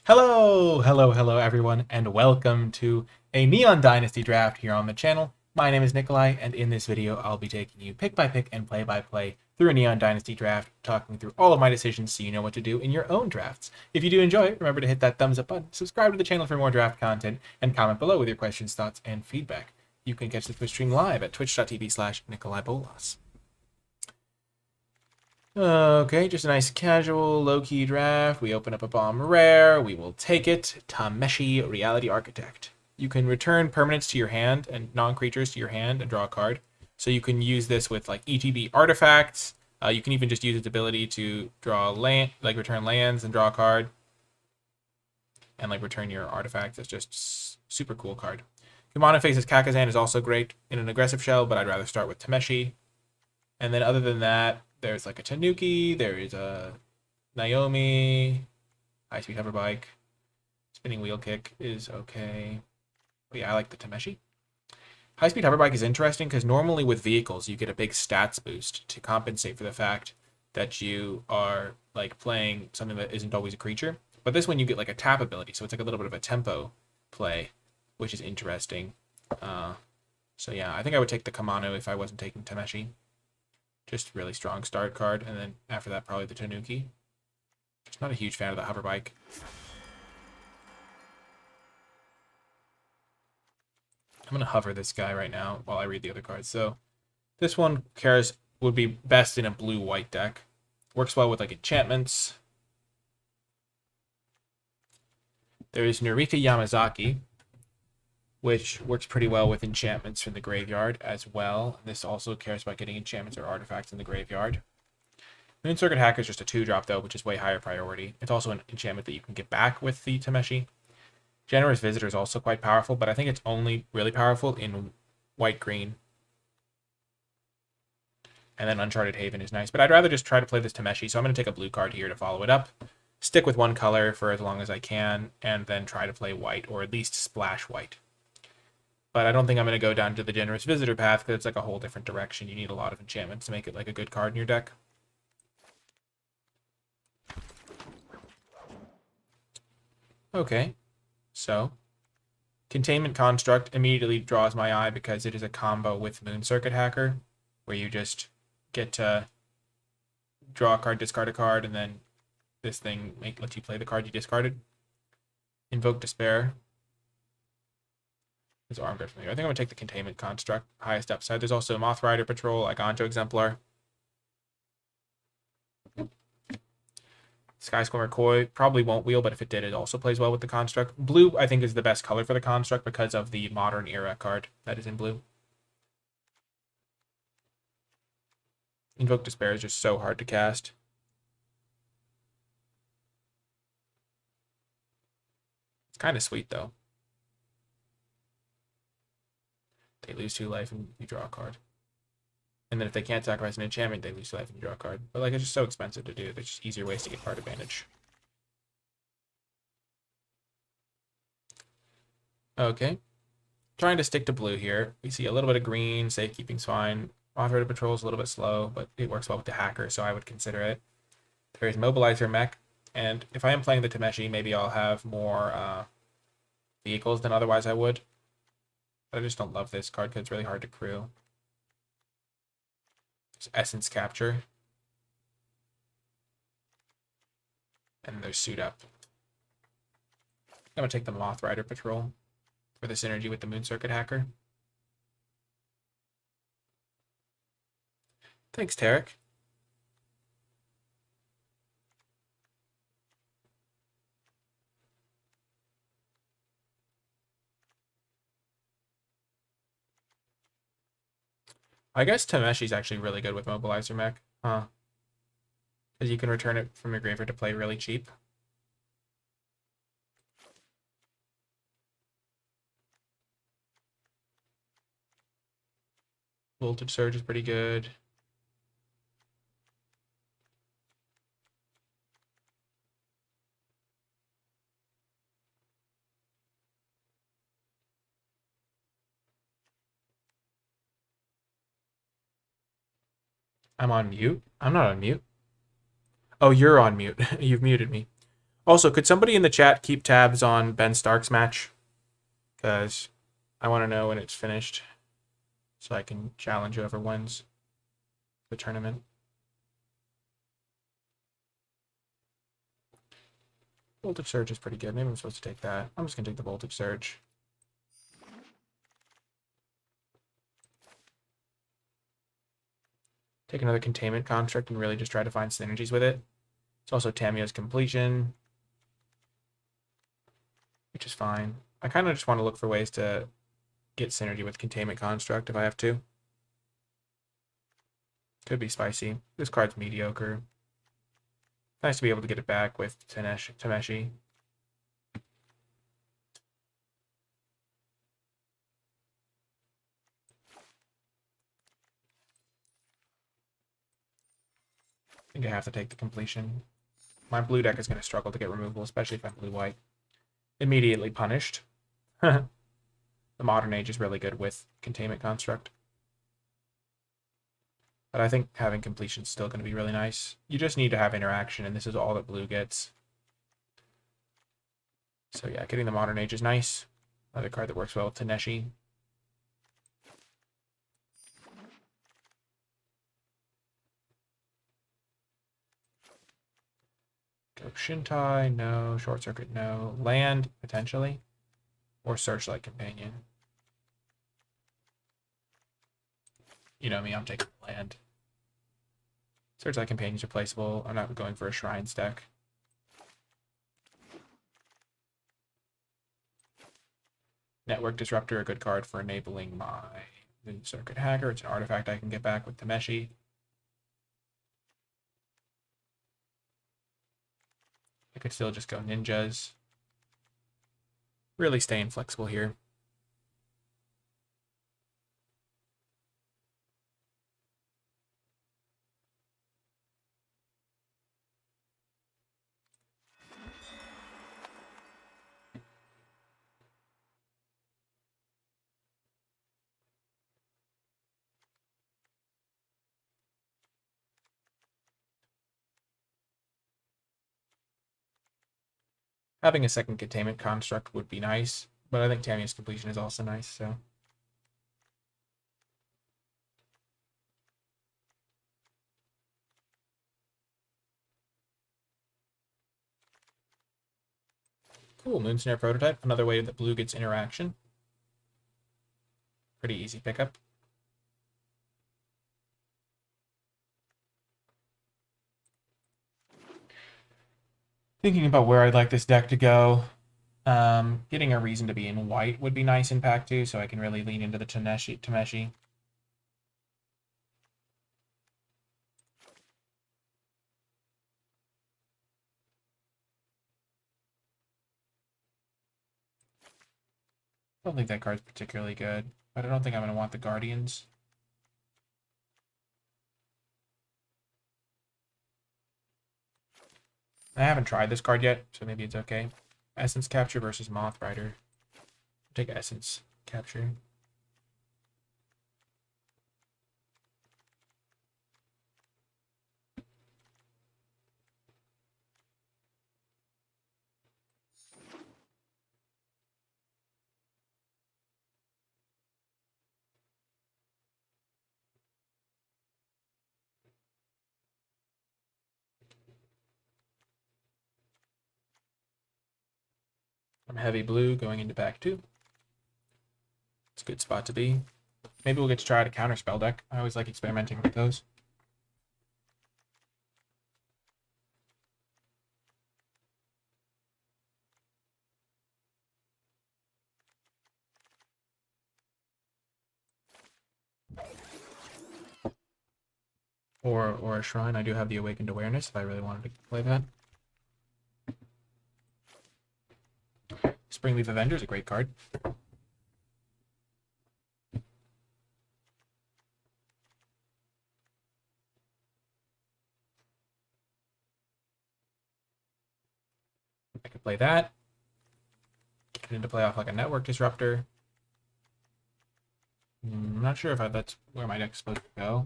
Hello everyone, and welcome to a Neon Dynasty draft here on the channel. My name is Nikolai, and in this video, I'll be taking you pick by pick and play by play through a Neon Dynasty draft, talking through all of my decisions so you know what to do in your own drafts. If you do enjoy it, remember to hit that thumbs up button, subscribe to the channel for more draft content, and comment below with your questions, thoughts, and feedback. You can catch the Twitch stream live at twitch.tv/NicolaiBolas. Okay, just a nice casual, low-key draft. We open up a bomb rare. We will take it. Tameshi, Reality Architect. You can return permanents to your hand and non-creatures to your hand and draw a card. So you can use this with like ETB artifacts. You can even just use its ability to draw land, like return lands and draw a card. And like return your artifacts. It's just super cool card. Kumano faces Kakazan is also great in an aggressive shell, but I'd rather start with Tameshi. And then other than that, there's like a Tanuki, there is a Naomi, high-speed hover bike, spinning wheel kick is okay. But yeah, I like the Tameshi. High-speed hover bike is interesting because normally with vehicles you get a big stats boost to compensate for the fact that you are like playing something that isn't always a creature. But this one you get like a tap ability, so it's like a little bit of a tempo play, which is interesting. So yeah, I think I would take the Kamano if I wasn't taking Tameshi. Just really strong start card, and then after that, probably the Tanuki. Just not a huge fan of the hover bike. I'm going to hover this guy right now while I read the other cards. So this one would be best in a blue-white deck. Works well with like enchantments. There is Narita Yamazaki, which works pretty well with enchantments from the graveyard as well. This also cares about getting enchantments or artifacts in the graveyard. Moon Circuit Hacker is just a 2-drop though, which is way higher priority. It's also an enchantment that you can get back with the Tameshi. Generous Visitor is also quite powerful, but I think it's only really powerful in white-green. And then Uncharted Haven is nice, but I'd rather just try to play this Tameshi, so I'm going to take a blue card here to follow it up. Stick with one color for as long as I can, and then try to play white, or at least splash white. But I don't think I'm going to go down to the Generous Visitor path because it's like a whole different direction. You need a lot of enchantments to make it like a good card in your deck. Okay, so Containment Construct immediately draws my eye because it is a combo with Moon Circuit Hacker, where you just get to draw a card, discard a card, and then this thing lets you play the card you discarded. Invoke Despair. Arm guard familiar. I think I'm going to take the Containment Construct, highest upside. There's also Moth Rider Patrol, Igonjo Exemplar. Skyscorner Koi probably won't wheel, but if it did, it also plays well with the Construct. Blue, I think, is the best color for the Construct because of the Modern Era card that is in blue. Invoke Despair is just so hard to cast. It's kind of sweet, though. They lose 2 life and you draw a card. And then if they can't sacrifice an enchantment, they lose 2 life and you draw a card. But like, it's just so expensive to do. There's just easier ways to get card advantage. Okay. Trying to stick to blue here. We see a little bit of green. Safekeeping's fine. Mothrider Patrol is a little bit slow, but it works well with the Hacker, so I would consider it. There is Mobilizer Mech. And if I am playing the Tameshi, maybe I'll have more vehicles than otherwise I would. But I just don't love this card because it's really hard to crew. There's Essence Capture. And there's Suit Up. I'm going to take the Moth Rider Patrol for the synergy with the Moon Circuit Hacker. Thanks, Tarek. I guess Tameshi's actually really good with Mobilizer Mech. Huh. Because you can return it from your graveyard to play really cheap. Voltage Surge is pretty good. I'm on mute? I'm not on mute. Oh, you're on mute. You've muted me. Also, could somebody in the chat keep tabs on Ben Stark's match? Because I want to know when it's finished so I can challenge whoever wins the tournament. Voltage Surge is pretty good. Maybe I'm supposed to take that. I'm just going to take the Voltage Surge. Take another Containment Construct and really just try to find synergies with it. It's also Tamiya's Completion, which is fine. I kind of just want to look for ways to get synergy with Containment Construct if I have to. Could be spicy. This card's mediocre. Nice to be able to get it back with Tameshi. I think I have to take the completion. My blue deck is going to struggle to get removal, especially if I'm blue-white. Immediately punished. The Modern Age is really good with Containment Construct. But I think having completion is still going to be really nice. You just need to have interaction, and this is all that blue gets. So yeah, getting the Modern Age is nice. Another card that works well with Taneshi. Go Shintai, no. Short Circuit, no. Land, potentially. Or Searchlight Companion. You know me, I'm taking land. Searchlight Companion is replaceable. I'm not going for a Shrines deck. Network Disruptor, a good card for enabling my Circuit Hacker. It's an artifact I can get back with Tameshi. I could still just go Ninjas. Really staying flexible here. Having a second Containment Construct would be nice, but I think Tamiya's Completion is also nice, so. Cool, Moonsnare Prototype, another way that blue gets interaction. Pretty easy pickup. Thinking about where I'd like this deck to go. Getting a reason to be in white would be nice in pack 2, so I can really lean into the Tameshi. I don't think that card's particularly good, but I don't think I'm going to want the Guardians. I haven't tried this card yet, so maybe it's okay. Essence Capture versus Moth Rider. Take Essence Capture. I'm heavy blue going into pack 2. It's a good spot to be. Maybe we'll get to try out a counterspell deck. I always like experimenting with those. Or a Shrine. I do have the Awakened Awareness if I really wanted to play that. Springleaf Avenger is a great card. I could play that. Get into play off like a Network Disruptor. I'm not sure if that's where my deck's supposed to go.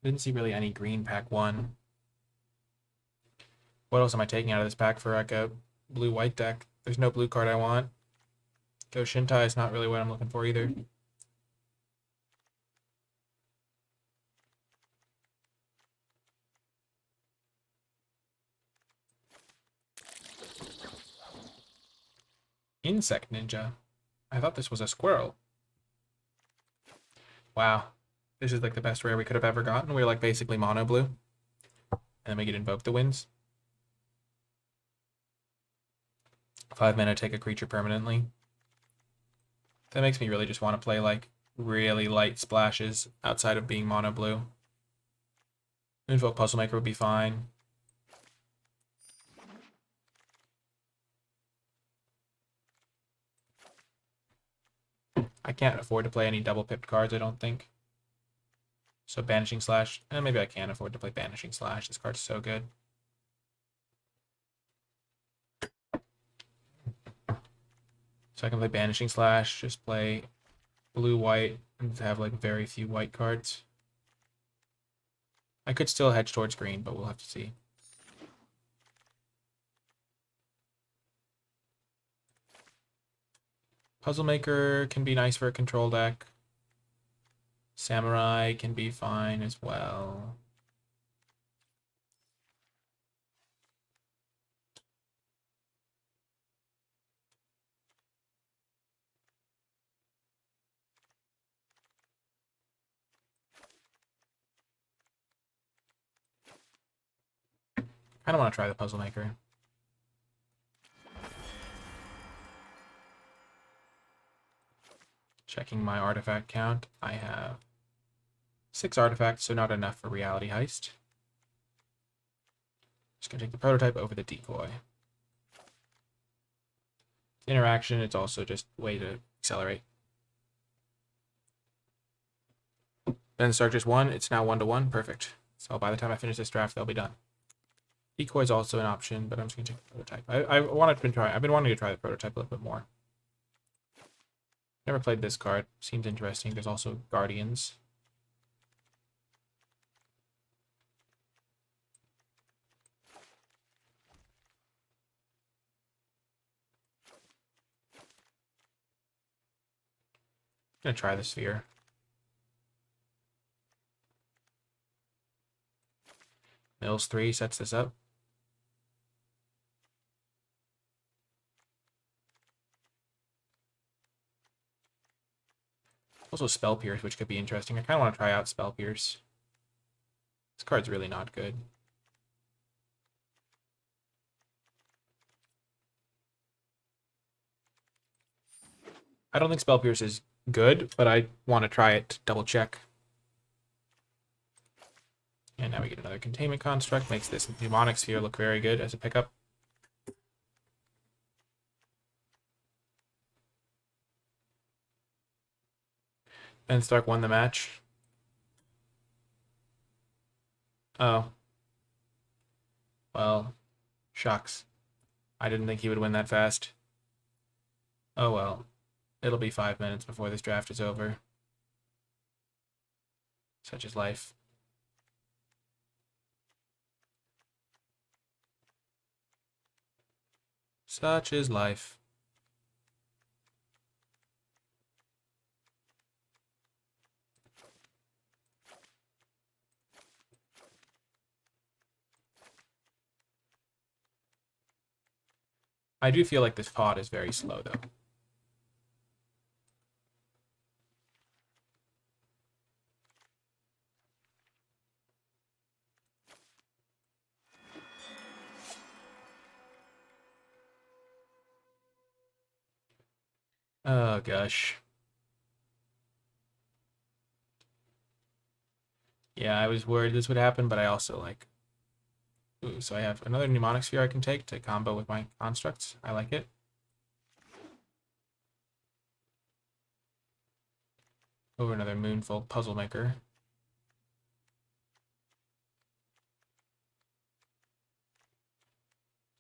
Didn't see really any green pack 1. What else am I taking out of this pack for like a blue-white deck? There's no blue card I want. Go Shintai is not really what I'm looking for either. Insect Ninja. I thought this was a squirrel. Wow. This is like the best rare we could have ever gotten. We're like basically mono blue. And then we get Invoke the Winds. 5 mana, take a creature permanently. That makes me really just want to play like really light splashes outside of being mono blue. Invoke Puzzle Maker would be fine. I can't afford to play any double pipped cards, I don't think. So Banishing Slash, and maybe I can afford to play Banishing Slash. This card's so good. So I can play Banishing Slash, just play blue-white, and have like very few white cards. I could still hedge towards green, but we'll have to see. Puzzle Maker can be nice for a control deck. Samurai can be fine as well. I don't want to try the Puzzle Maker. Checking my artifact count. I have 6 artifacts, so not enough for Reality Heist. Just gonna take the prototype over the decoy. Interaction, it's also just a way to accelerate. Then Stark just 1, it's now 1-1, perfect. So by the time I finish this draft, they'll be done. Decoy is also an option, but I'm just gonna take the prototype. I've been wanting to try the prototype a little bit more. Never played this card. Seems interesting. There's also Guardians. I'm gonna try the Sphere. Mills 3 sets this up. Also Spell Pierce, which could be interesting. I kind of want to try out Spell Pierce. This card's really not good. I don't think Spell Pierce is good, but I want to try it to double check. And now we get another Containment Construct. Makes this Demonic Sphere look very good as a pickup. Ben Stark won the match. Oh. Well, shucks. I didn't think he would win that fast. Oh well. It'll be 5 minutes before this draft is over. Such is life. Such is life. I do feel like this pod is very slow, though. Oh, gosh. Yeah, I was worried this would happen, but I also like... Ooh, so I have another Mnemonic Sphere I can take to combo with my constructs. I like it. Over another Moonfold Puzzle Maker.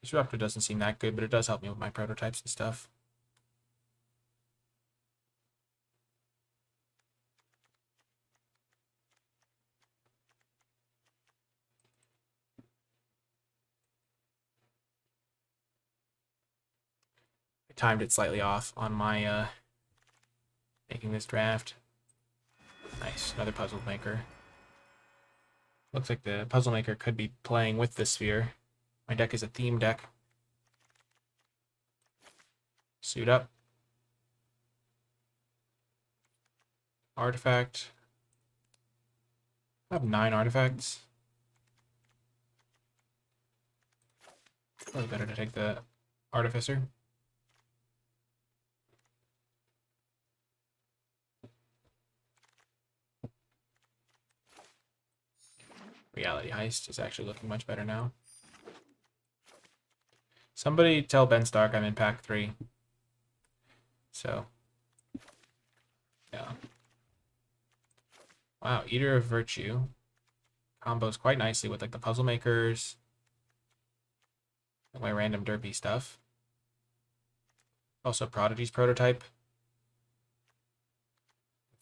Disruptor doesn't seem that good, but it does help me with my prototypes and stuff. timed it slightly off on my making this draft. Nice, another puzzle maker. Looks like the puzzle maker could be playing with the sphere. My deck is a theme deck. Suit up. Artifact. I have 9 artifacts. Probably better to take the Artificer. Reality Heist is actually looking much better now. Somebody tell Ben Stark I'm in pack 3. So, yeah. Wow, Eater of Virtue combos quite nicely with like the puzzle makers, my random derpy stuff. Also Prodigy's prototype.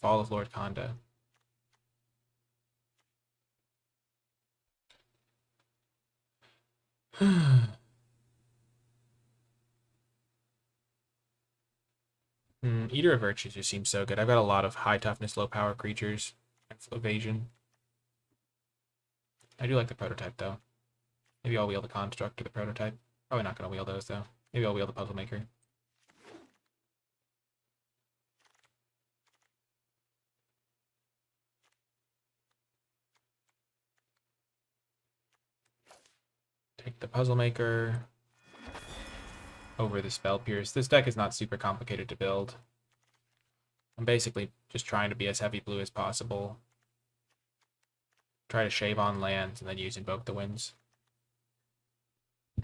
Fall of Lord Conda. Eater of Virtues just seems so good. I've got a lot of high toughness, low power creatures. Evasion. I do like the prototype though. Maybe I'll wheel the construct or the prototype. Probably not going to wheel those though. Maybe I'll wheel the puzzle maker. Take the puzzle maker over the spell pierce. This deck is not super complicated to build. I'm basically just trying to be as heavy blue as possible. Try to shave on lands and then use Invoke the Winds.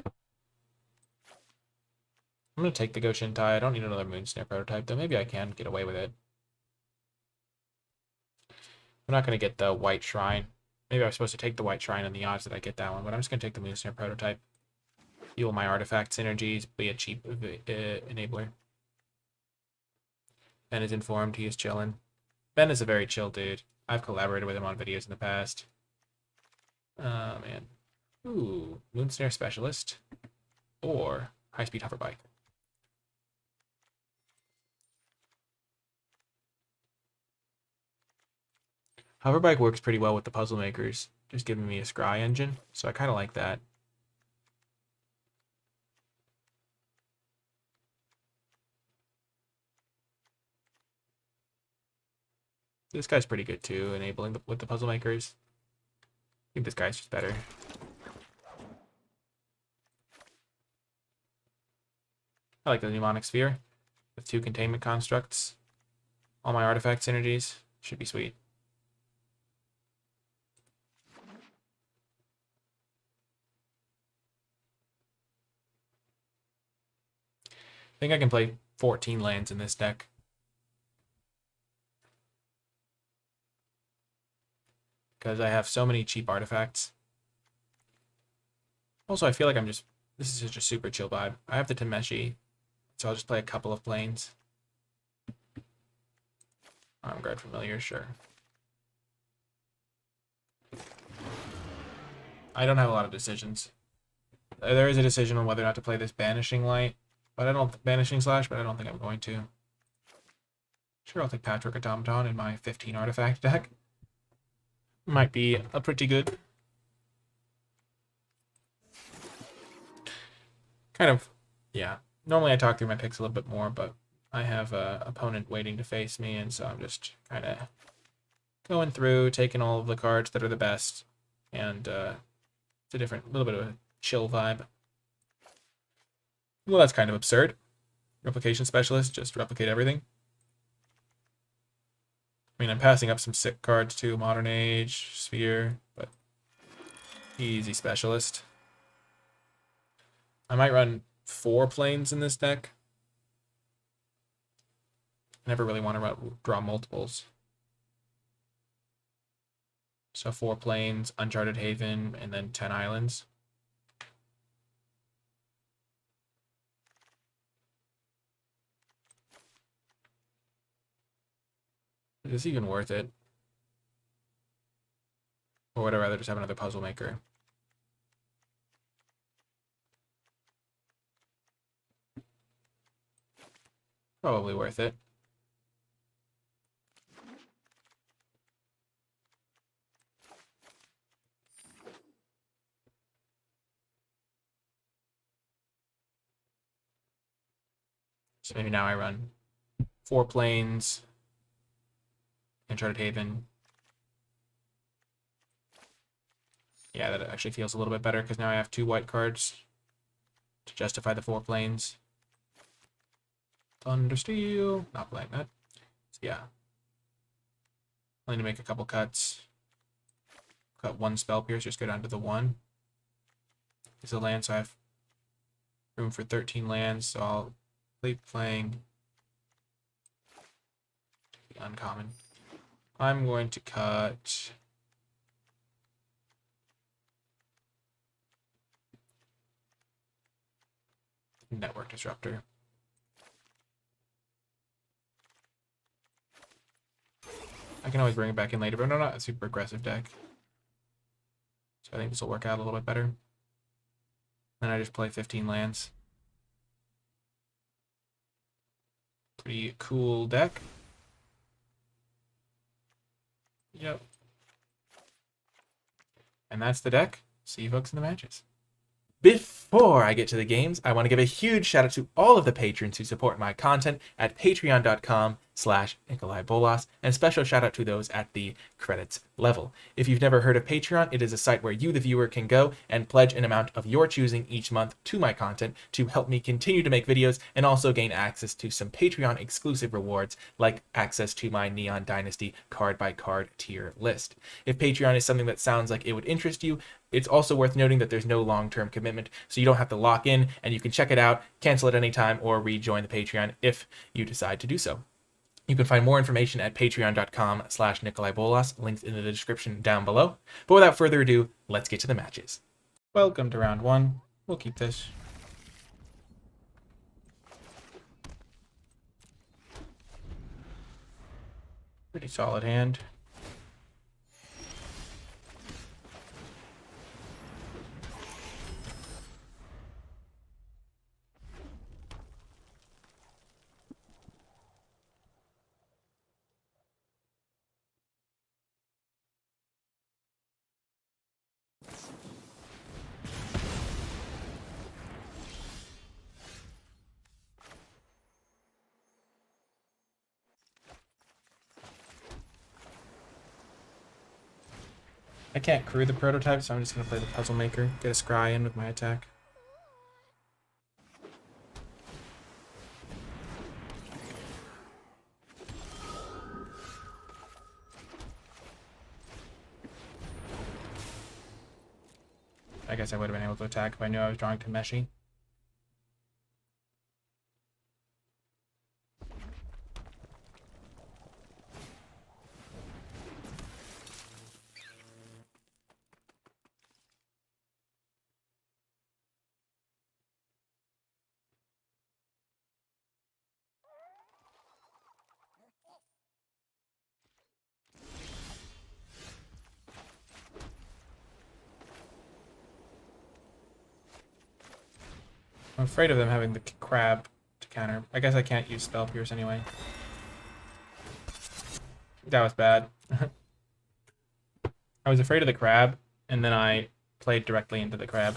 I'm going to take the Goshintai. I don't need another Moonsnare prototype, though maybe I can get away with it. I'm not going to get the White Shrine. Maybe I was supposed to take the White Shrine and the odds that I get that one, but I'm just going to take the Moonsnare prototype. Fuel my artifact synergies, be a cheap enabler. Ben is informed, he is chilling. Ben is a very chill dude. I've collaborated with him on videos in the past. Man. Ooh, Moonsnare Specialist. Or High-Speed Hoverbike. Hoverbike works pretty well with the puzzle makers, just giving me a scry engine, so I kind of like that. This guy's pretty good too, enabling with the puzzle makers. I think this guy's just better. I like the Mnemonic Sphere with 2 containment constructs. All my artifact synergies should be sweet. I think I can play 14 lands in this deck. Because I have so many cheap artifacts. Also, I feel like this is just a super chill vibe. I have the Tameshi, so I'll just play a couple of planes. Armguard Familiar, sure. I don't have a lot of decisions. There is a decision on whether or not to play this Banishing Light, but I don't Banishing Slash, but I don't think I'm going to. Sure, I'll take Patchwork Automaton in my 15 artifact deck. Might be a pretty good. Kind of, yeah. Normally I talk through my picks a little bit more, but I have an opponent waiting to face me, and so I'm just kind of going through, taking all of the cards that are the best, and it's a little bit of a chill vibe. Well, that's kind of absurd. Replication Specialist, just replicate everything. I mean, I'm passing up some sick cards too. Modern Age, Sphere, but easy Specialist. I might run 4 planes in this deck. I never really want to draw multiples. So 4 planes, Uncharted Haven, and then 10 islands. Is this even worth it? Or would I rather just have another puzzle maker? Probably worth it. So maybe now I run 4 planes, Uncharted Haven. Yeah, that actually feels a little bit better because now I have 2 white cards to justify the 4 planes. Thundersteel. Not playing that. So yeah. I need to make a couple cuts. Cut 1 spell pierce, just go down to the 1. It's a land, so I have room for 13 lands, so I'll keep playing the uncommon. I'm going to cut Network Disruptor. I can always bring it back in later, but I'm not a super aggressive deck. So I think this will work out a little bit better. Then I just play 15 lands. Pretty cool deck. Yep. And that's the deck. See you folks in the matches. Before I get to the games, I want to give a huge shout out to all of the patrons who support my content at patreon.com/NicolaiBolas, and special shout out to those at the credits level. If you've never heard of Patreon, it is a site where you, the viewer, can go and pledge an amount of your choosing each month to my content to help me continue to make videos and also gain access to some Patreon exclusive rewards like access to my Neon Dynasty card by card tier list. If Patreon is something that sounds like it would interest you, it's also worth noting that there's no long-term commitment, so you don't have to lock in, and you can check it out, cancel at any time, or rejoin the Patreon if you decide to do so. You can find more information at patreon.com/NicolaiBolas, linked in the description down below. But without further ado, let's get to the matches. Welcome to round 1. We'll keep this. Pretty solid hand. I can't crew the prototype, so I'm just going to play the Puzzle Maker, get a scry in with my attack. I guess I would have been able to attack if I knew I was drawing Tameshi. I'm afraid of them having the crab to counter. I guess I can't use Spell Pierce anyway. That was bad. I was afraid of the crab, and then I played directly into the crab.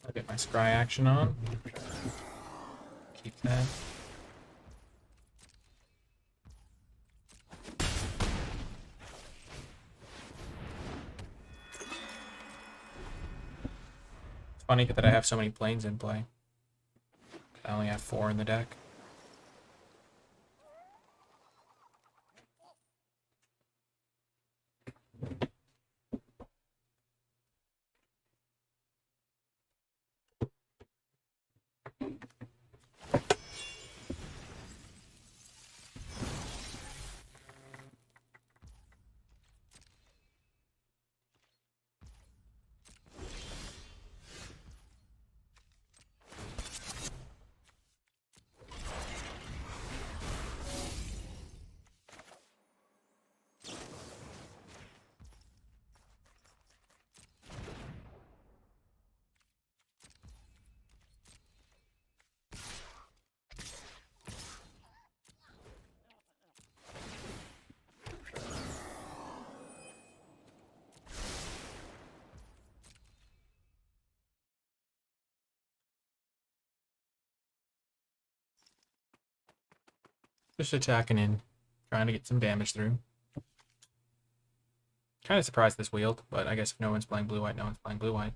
I'll get my scry action on. Keep that. Funny that I have so many planes in play. I only have 4 in the deck. Just attacking in, trying to get some damage through. Kind of surprised this wheeled, but I guess if no one's playing blue-white, no one's playing blue-white.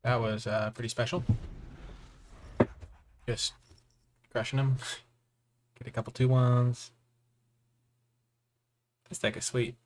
That was pretty special. Just crushing them. Get a couple 2-1s. This deck is sweet.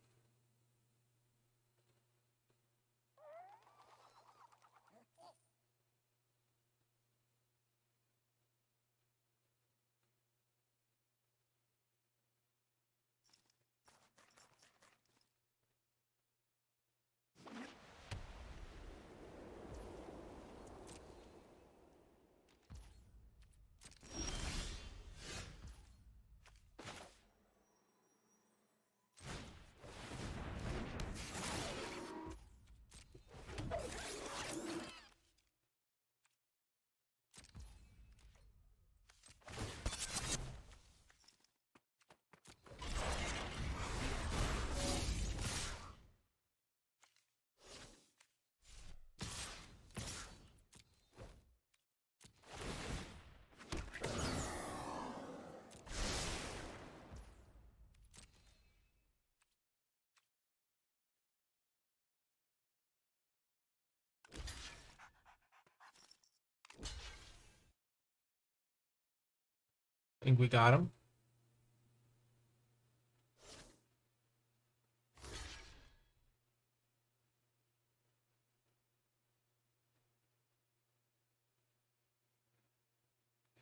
I think we got him.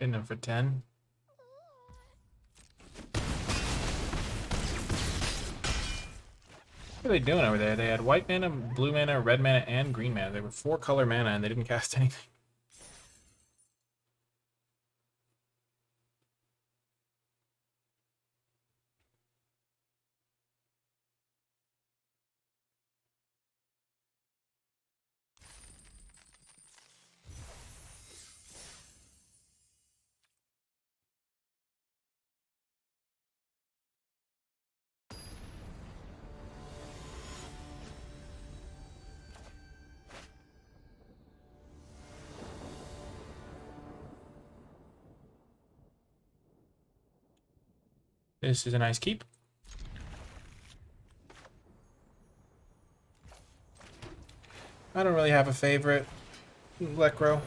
Hitting him for 10. What are they doing over there? They had white mana, blue mana, red mana, and green mana. They were 4-color mana and they didn't cast anything. This is a nice keep. I don't really have a favorite. Lecro.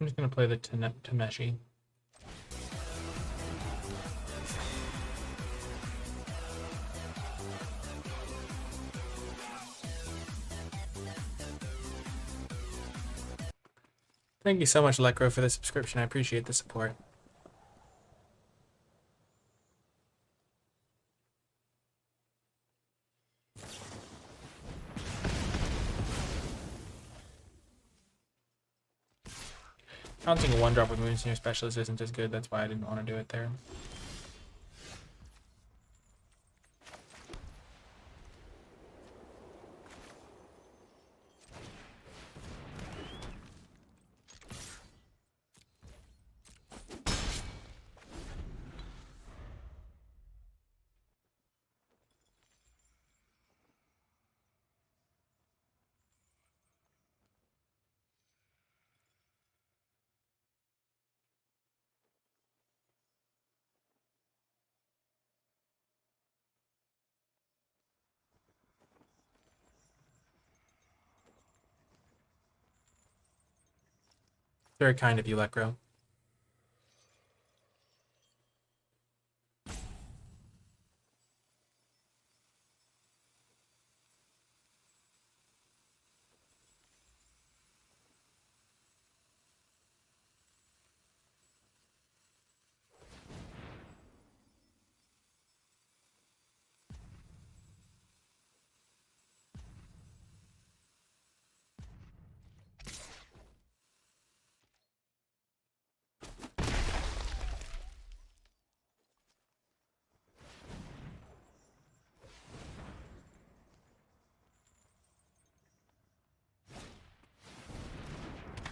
I'm just gonna play the Tameshi. Thank you so much, Lecro, for the subscription. I appreciate the support. Counting a 1-drop with Moonsenior Specialist isn't as good, that's why I didn't want to do it there. Very kind of you, Lecro.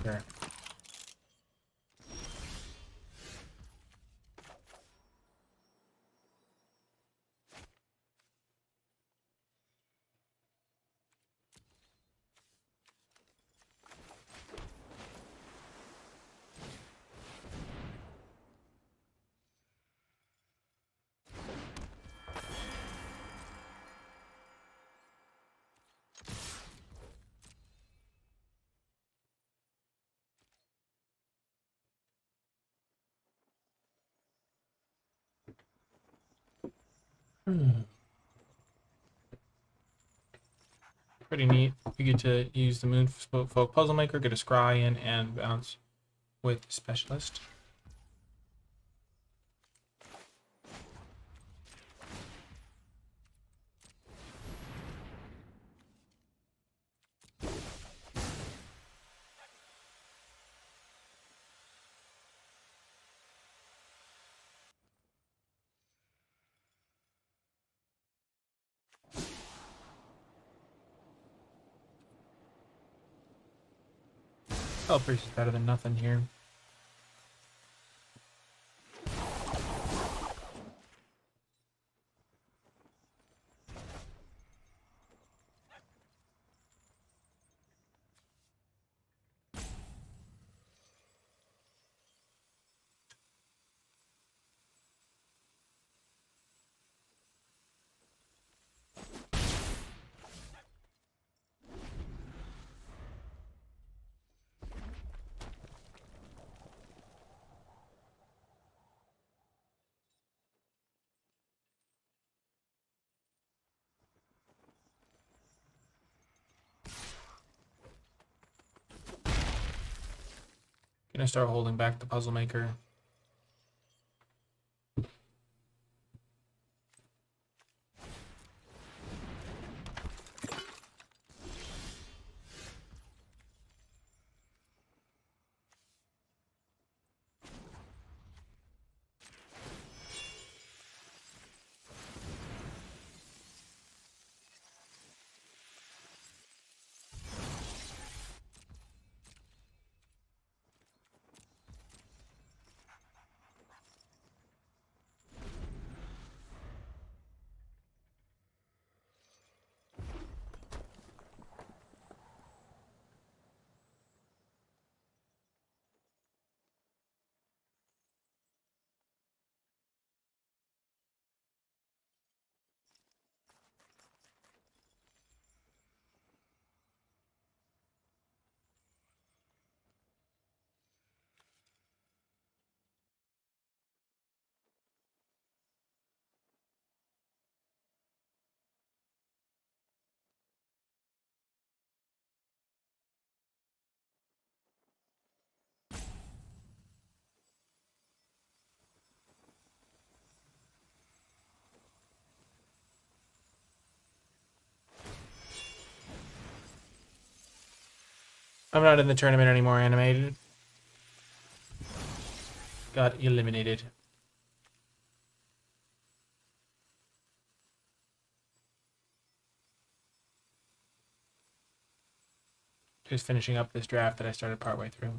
Sure. Pretty neat. You get to use the Moonfolk Puzzle Maker, get a scry in, and bounce with Specialist. Oh, Priest is better than nothing here. Gonna start holding back the Puzzle Maker. I'm not in the tournament anymore, animated. Got eliminated. Just finishing up this draft that I started partway through.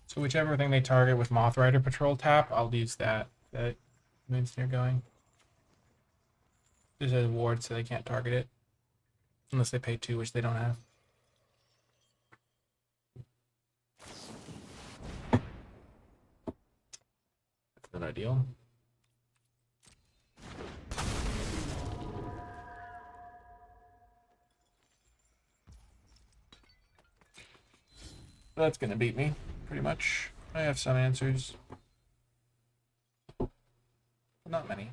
So whichever thing they target with Moth Rider Patrol tap, I'll use that. That means they're going. There's a ward, so they can't target it. Unless they pay 2, which they don't have. That's not ideal. That's gonna beat me, pretty much. I have some answers. But not many.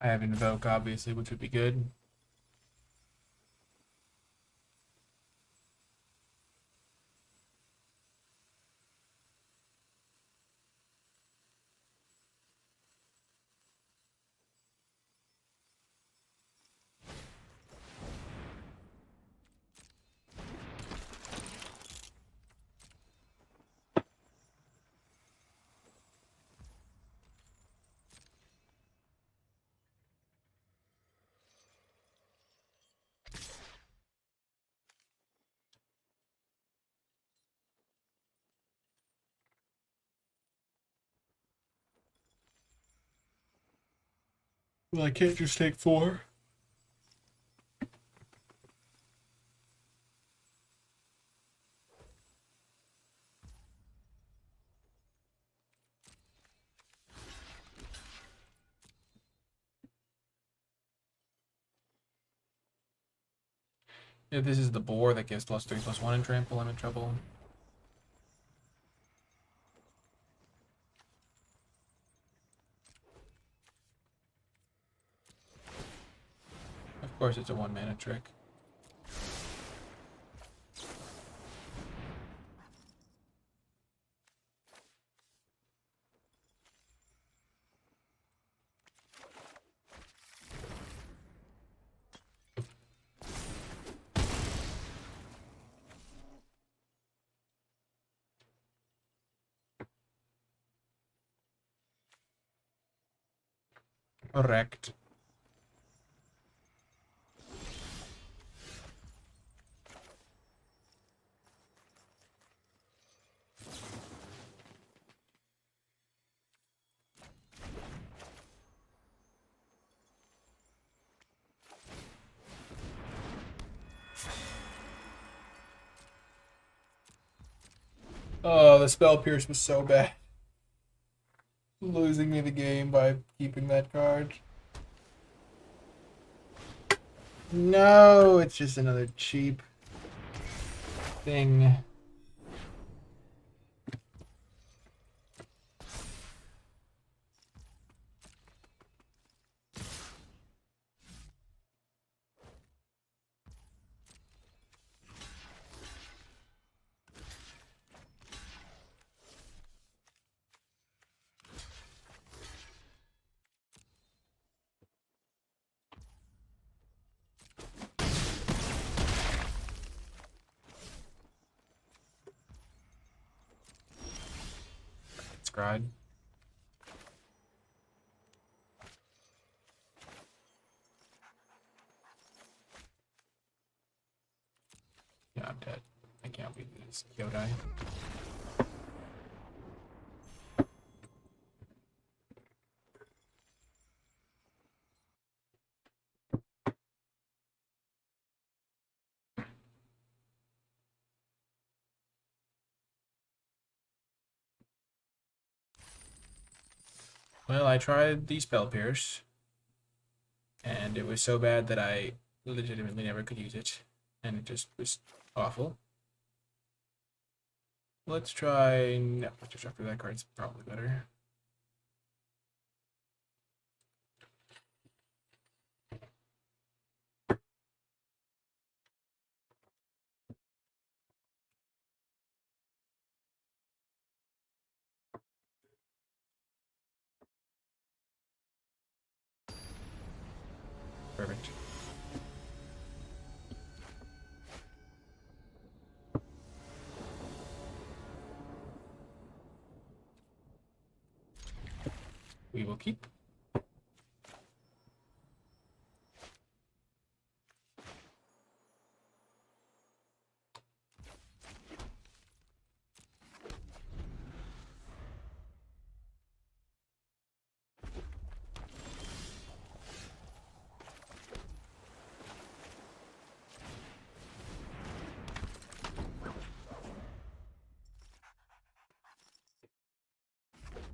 I have Invoke, obviously, which would be good. Well, I can't just take 4. If this is the boar that gives +3/+1 in trample, I'm in trouble. Of course, it's a 1-mana trick. Correct. Oh, the Spell Pierce was so bad. Losing me the game by keeping that card. No, it's just another cheap thing. Scryed. Yeah, I'm dead. I can't beat this Yodai. Well, I tried the Spell Pierce, and it was so bad that I legitimately never could use it, and it just was awful. Let's try Network Disruptor. That card's probably better. Perfect. We will keep.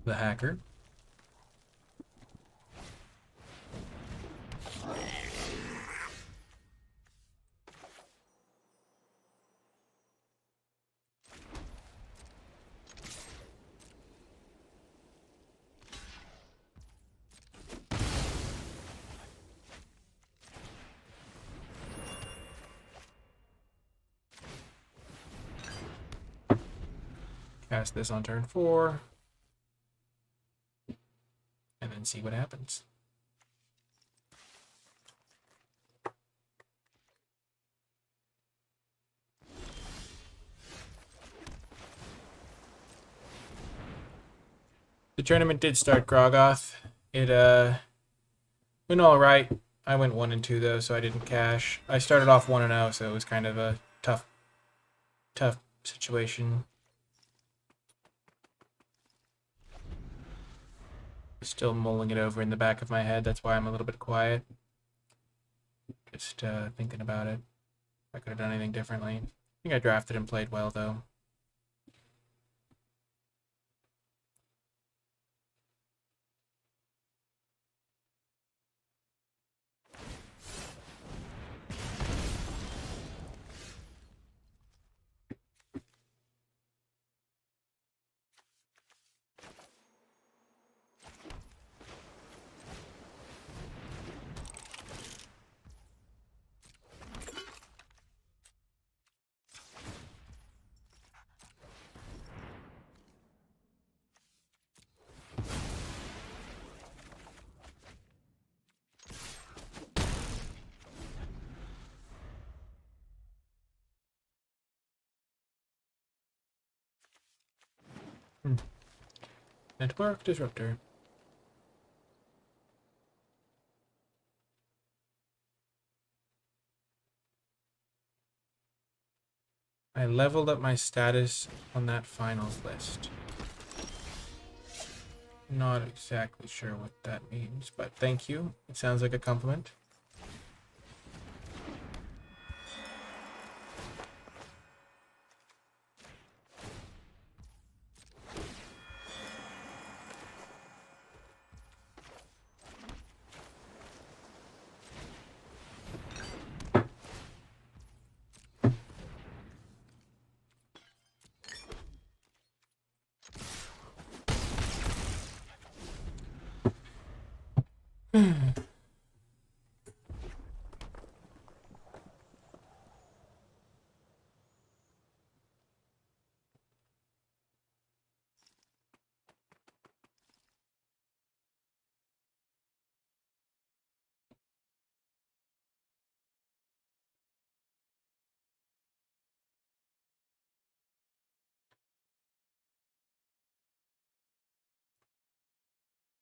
The Hacker. Cast this on turn 4. And then see what happens. The tournament did start Grogoth. It went all right. I went 1 and 2 though, so I didn't cash. I started off 1 and 0, so it was kind of a tough situation. Still mulling it over in the back of my head. That's why I'm a little bit quiet. Just thinking about it. If I could have done anything differently. I think I drafted and played well though. Network Disruptor. I leveled up my status on that finals list. Not exactly sure what that means, but thank you. It sounds like a compliment.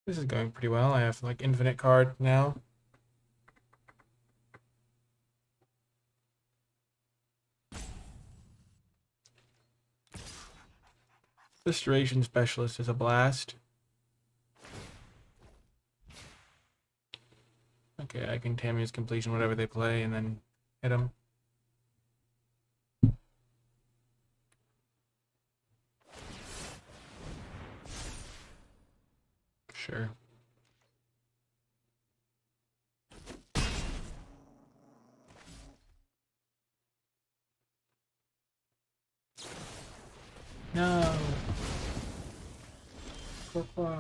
This is going pretty well. I have like infinite card now. Restoration Specialist is a blast. Okay, I can Tammy's Completion whatever they play and then hit them. Sure. No. Pourquoi?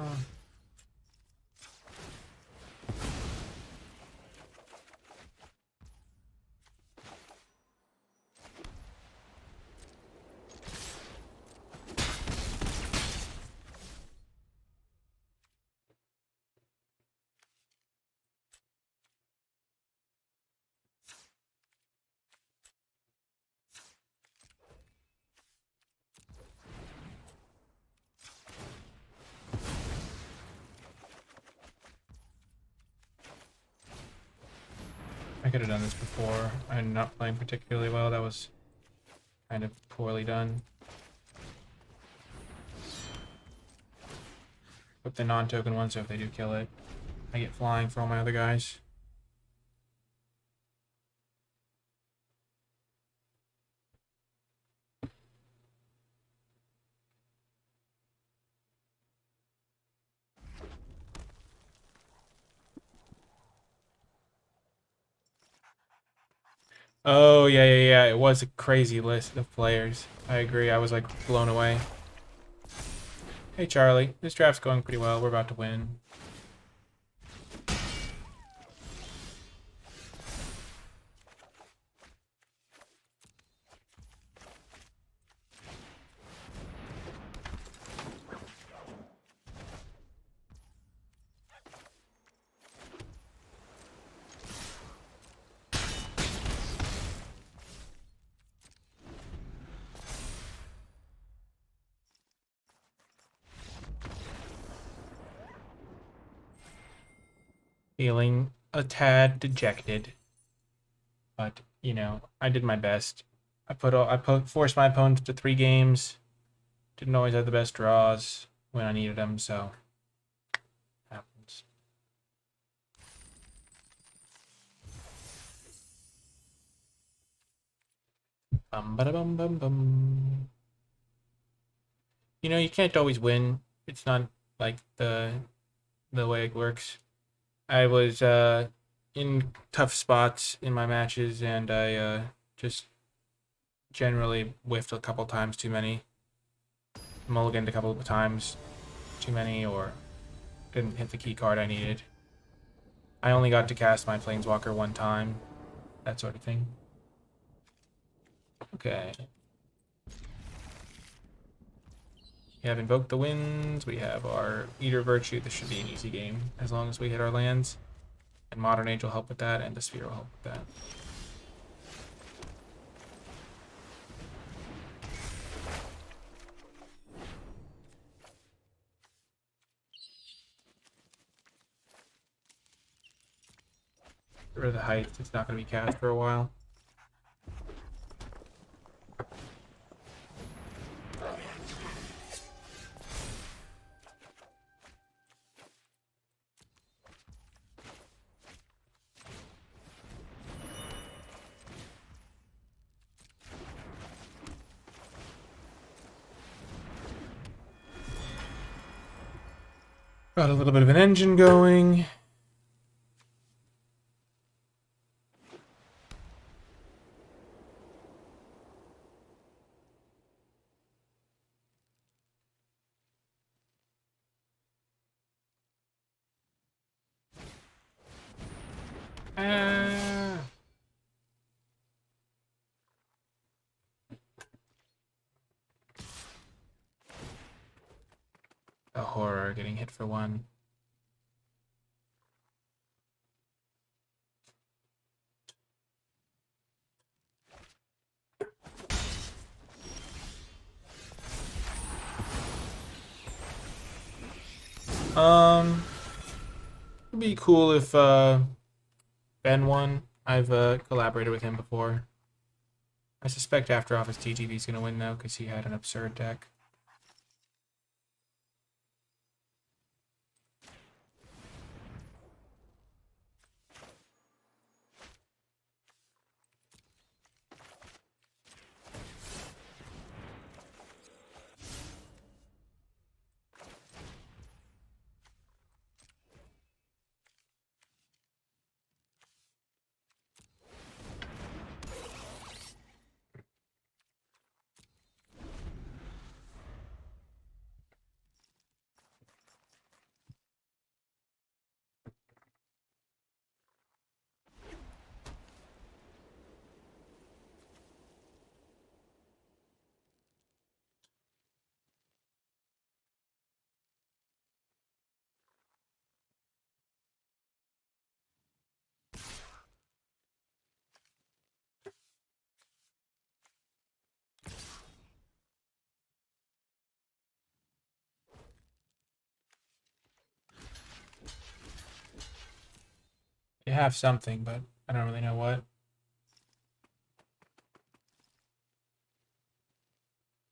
I could have done this before. I'm not playing particularly well. That was kind of poorly done. Put the non-token one, so if they do kill it, I get flying for all my other guys. Oh, yeah. It was a crazy list of players. I agree. I was like blown away. Hey, Charlie. This draft's going pretty well. We're about to win. Feeling a tad dejected, but you know, I did my best. Forced my opponent to 3 games. Didn't always have the best draws when I needed them, so happens. Bum. You know, you can't always win. It's not like the way it works. I was in tough spots in my matches, and I just generally whiffed a couple times too many. Mulliganed a couple of times too many, or didn't hit the key card I needed. I only got to cast my Planeswalker 1 time. That sort of thing. Okay. We have Invoked the Winds. We have our Eater Virtue. This should be an easy game as long as we hit our lands. And Modern Age will help with that, and the Sphere will help with that. Get rid of the height. It's not going to be cast for a while. Got a little bit of an engine going. A horror getting hit for 1. It'd be cool if Ben won. I've collaborated with him before. I suspect After Office TTV's gonna win though, because he had an absurd deck. You have something, but I don't really know what.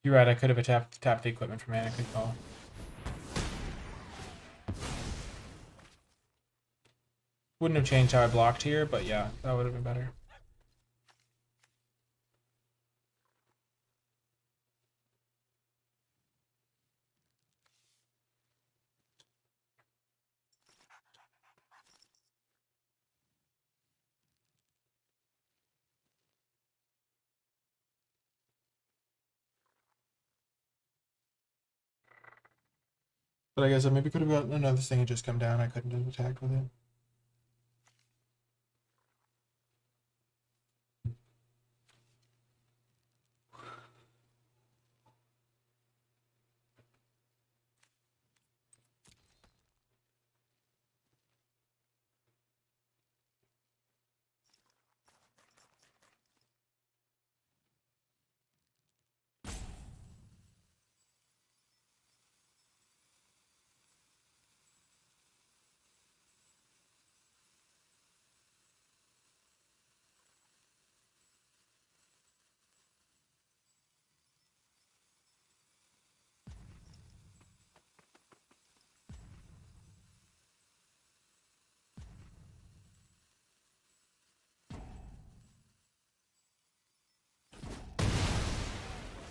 You're right, I could have tapped the equipment for mana. Good call. Wouldn't have changed how I blocked here, but yeah, that would have been better. But I guess I maybe could have gotten another thing and just come down. I couldn't have attacked with it.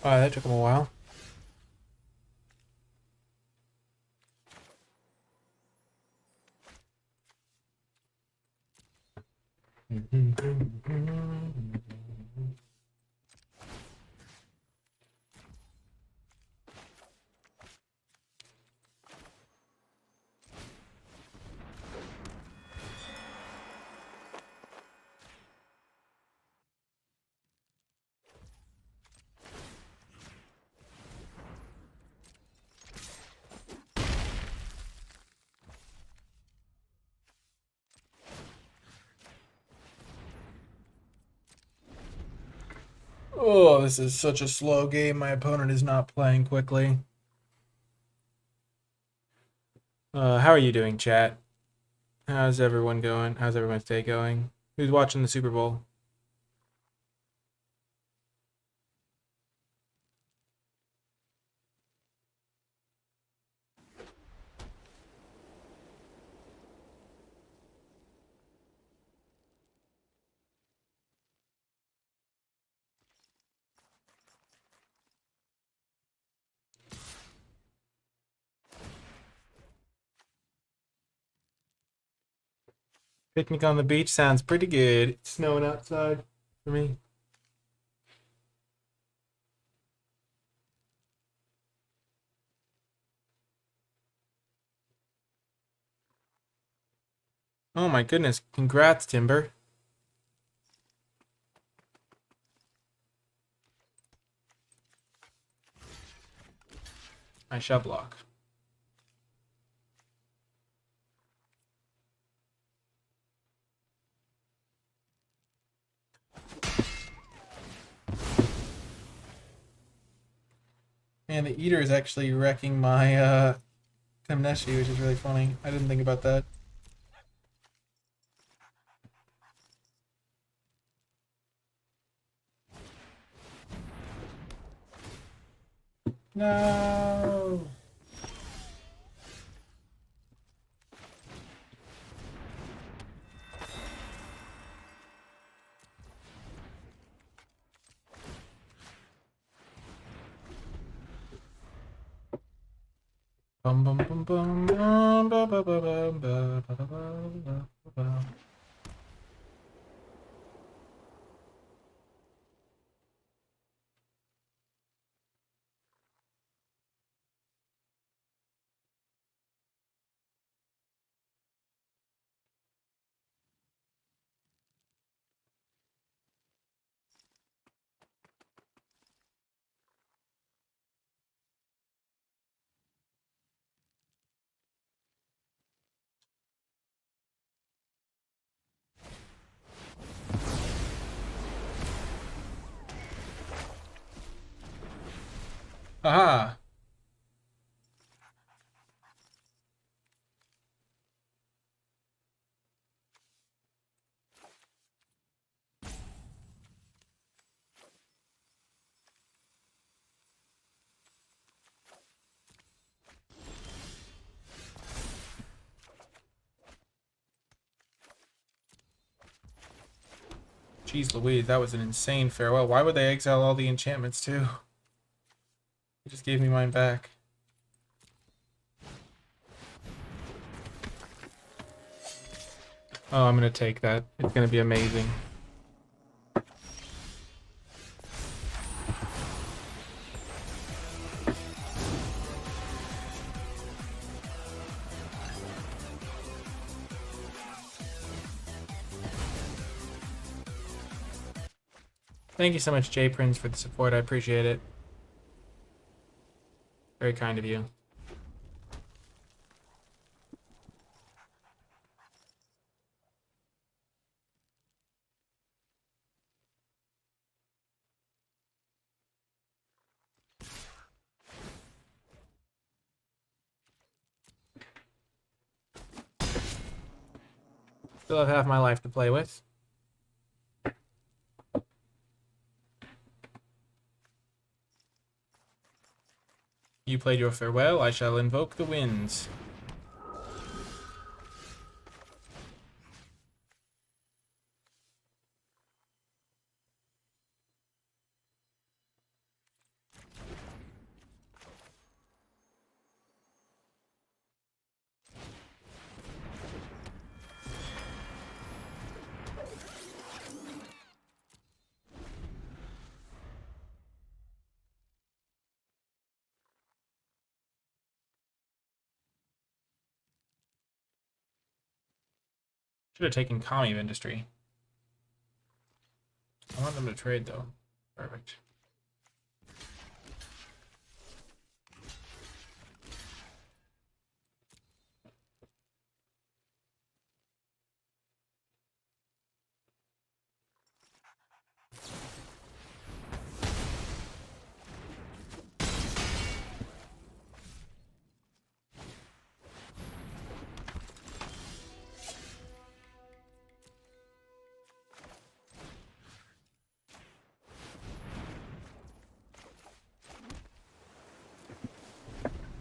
Wow, that took him a while. Oh, this is such a slow game. My opponent is not playing quickly. How are you doing, chat? How's everyone going? How's everyone's day going? Who's watching the Super Bowl? Picnic on the beach sounds pretty good. It's snowing outside for me. Oh my goodness. Congrats, Timber. I shall block. Man, the Eater is actually wrecking my Temneshi, which is really funny. I didn't think about that. No. Bum bum bum bum bum bum bum bum bum bum bum. Aha. Jeez Louise, that was an insane farewell. Why would they exile all the enchantments too? They just gave me mine back. Oh, I'm gonna take that. It's gonna be amazing. Thank you so much, J Prince, for the support. I appreciate it. Very kind of you. Still have half my life to play with. You played your farewell, I shall invoke the winds. Should have taken Kami of Industry. I want them to trade though. Perfect.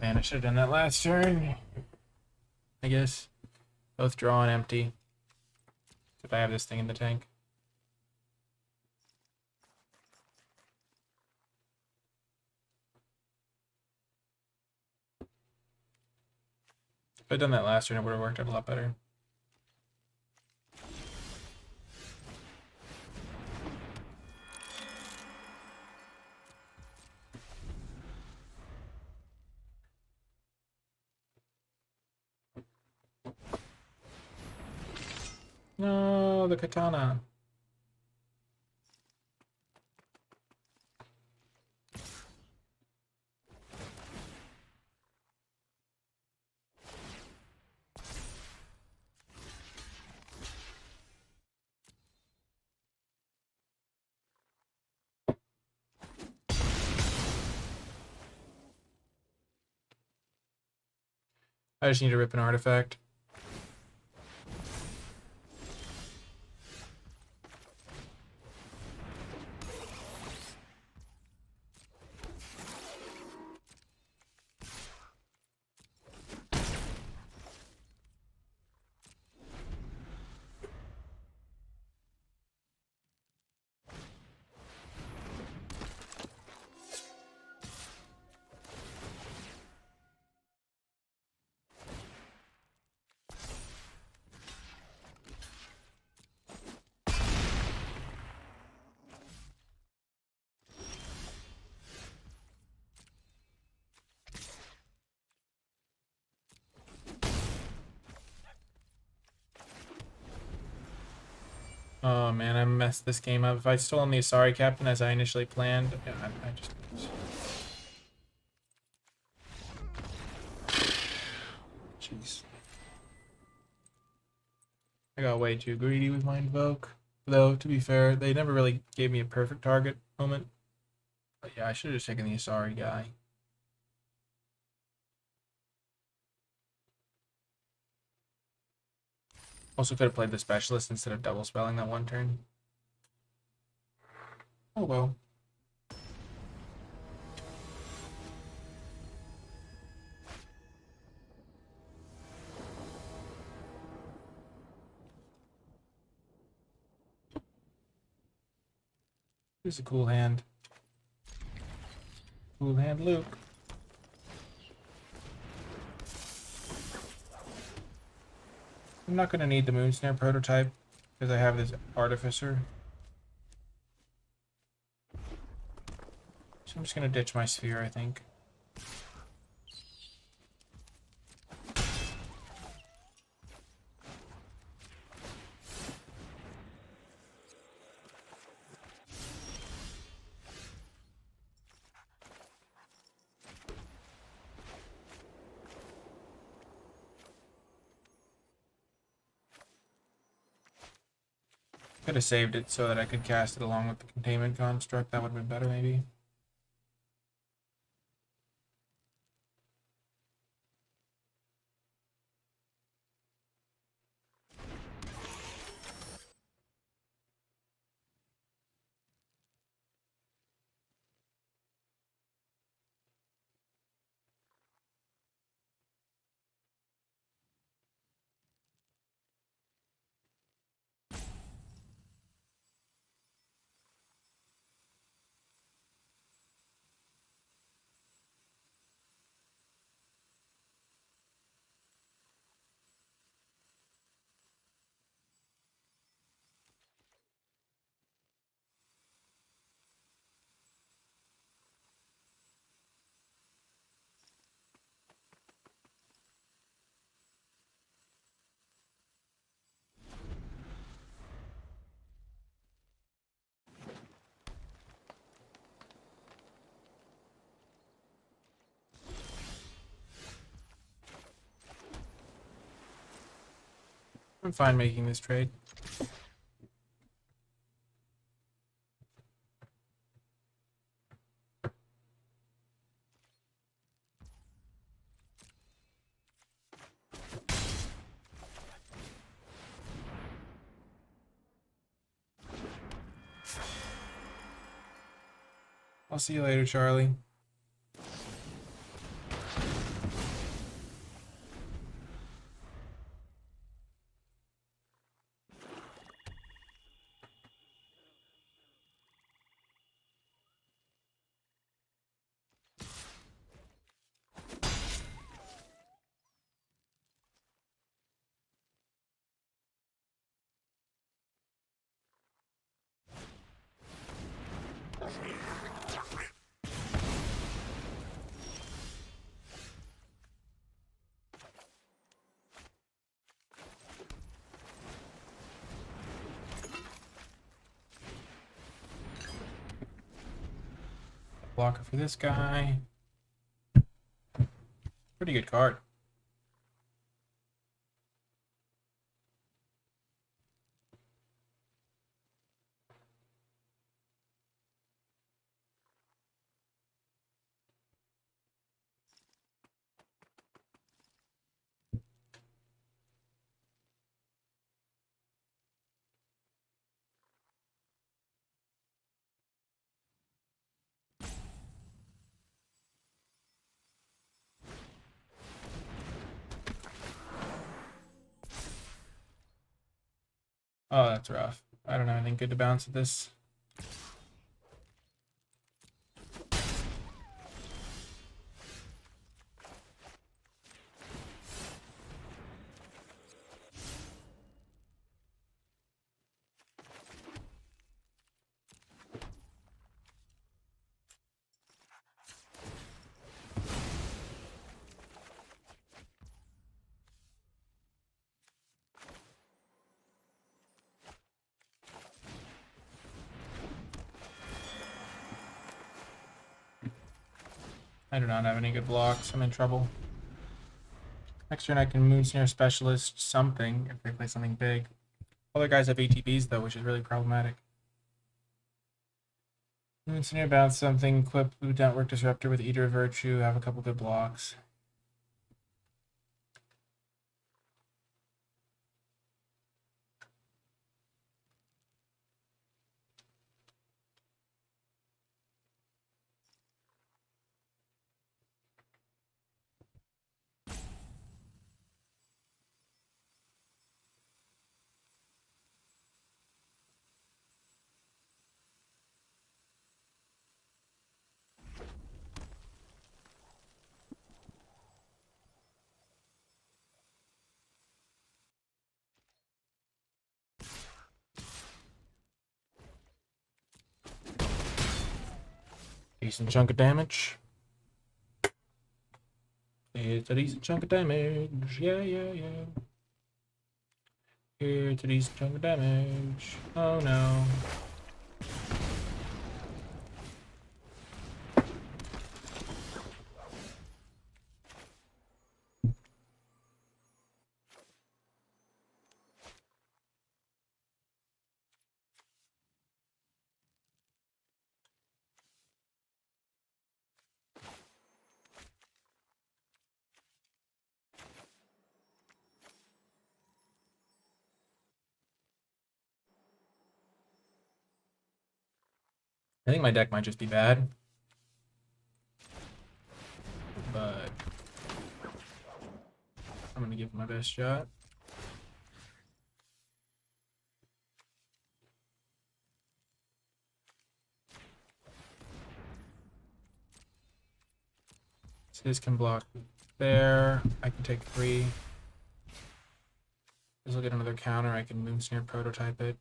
Man, I should have done that last turn. I guess. Both draw and empty. If I have this thing in the tank. If I'd done that last turn, it would have worked out a lot better. No, the katana. I just need to rip an artifact. Oh man, I messed this game up. If I'd stolen the Asari captain as I initially planned, yeah, I just... Jeez. I got way too greedy with my invoke. Though, to be fair, they never really gave me a perfect target moment. But yeah, I should have just taken the Asari guy. Also could have played the specialist instead of double spelling that one turn. Oh well. This is a cool hand. Cool hand, Luke. I'm not going to need the Moonsnare prototype because I have this Artificer. So I'm just going to ditch my Sphere, I think. Could have saved it so that I could cast it along with the Containment Construct. That would have been better, maybe. I'm fine making this trade. I'll see you later, Charlie. Blocker for this guy. Pretty good card. Oh, that's rough. I don't have anything good to bounce at this. I do not have any good blocks. I'm in trouble. Next turn I can Moonsnare Specialist something if they play something big. Other guys have ATBs though, which is really problematic. Moonsnare bounce something, equip Network Disruptor with Eater of Virtue, have a couple good blocks. Decent chunk of damage. It's a decent chunk of damage. Yeah, yeah, yeah. It's a decent chunk of damage. Oh no. I think my deck might just be bad. But I'm gonna give it my best shot. So this can block there. I can take 3. This will get another counter. I can Moonsnare Prototype it.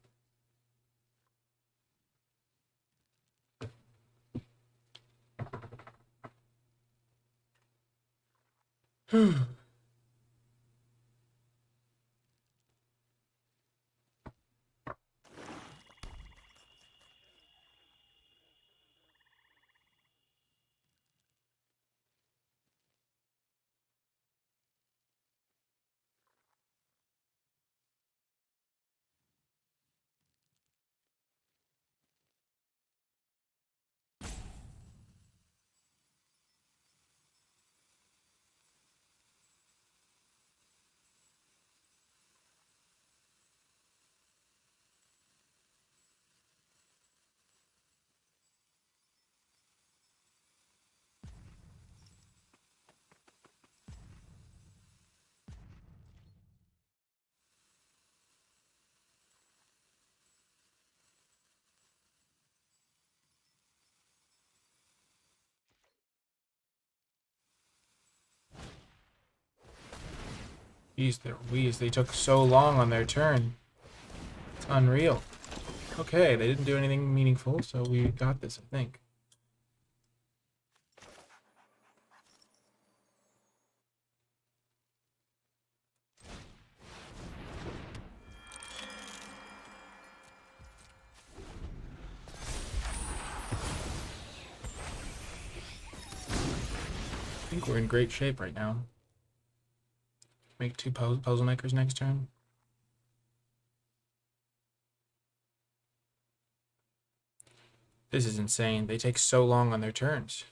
Jeez, they took so long on their turn. It's unreal. Okay, they didn't do anything meaningful, so we got this, I think. I think we're in great shape right now. Make 2 puzzle makers next turn. This is insane. They take so long on their turns.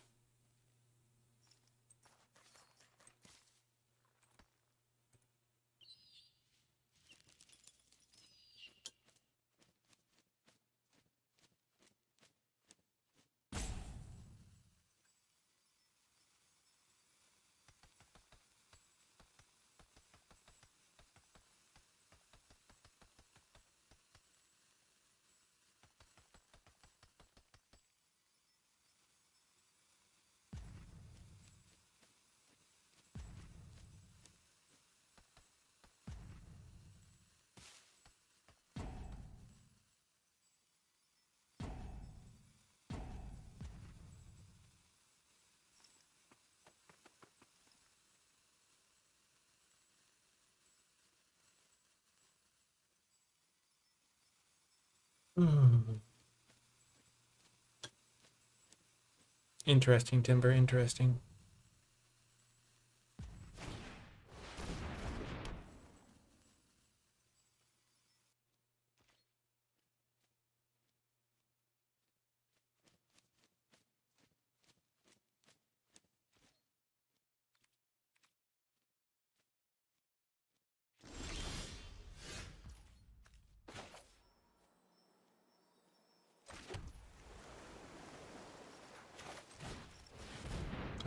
Interesting, Timber, interesting.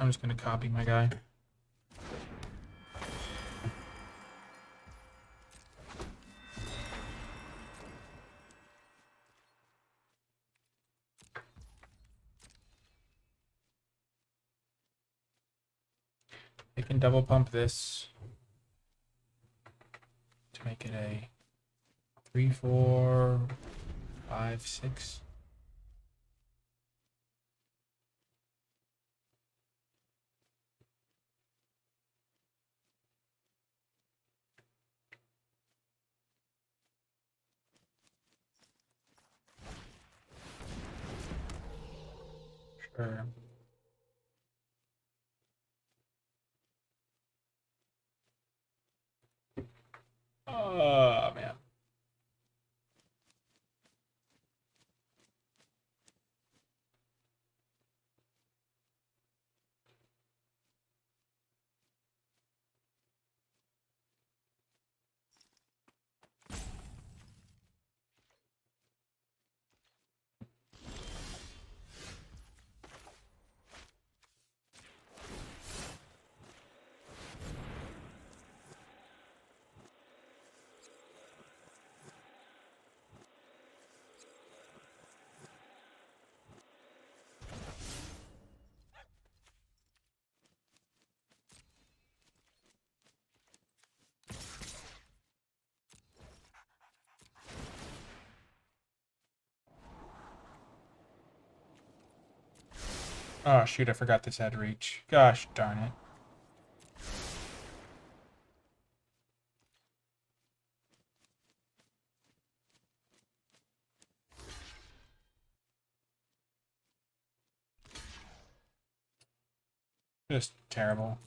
I'm just gonna copy my guy. I can double pump this to make it a 3, 4, 5, 6. Sure. Oh man. Oh shoot, I forgot this had reach. Gosh darn it. Just terrible.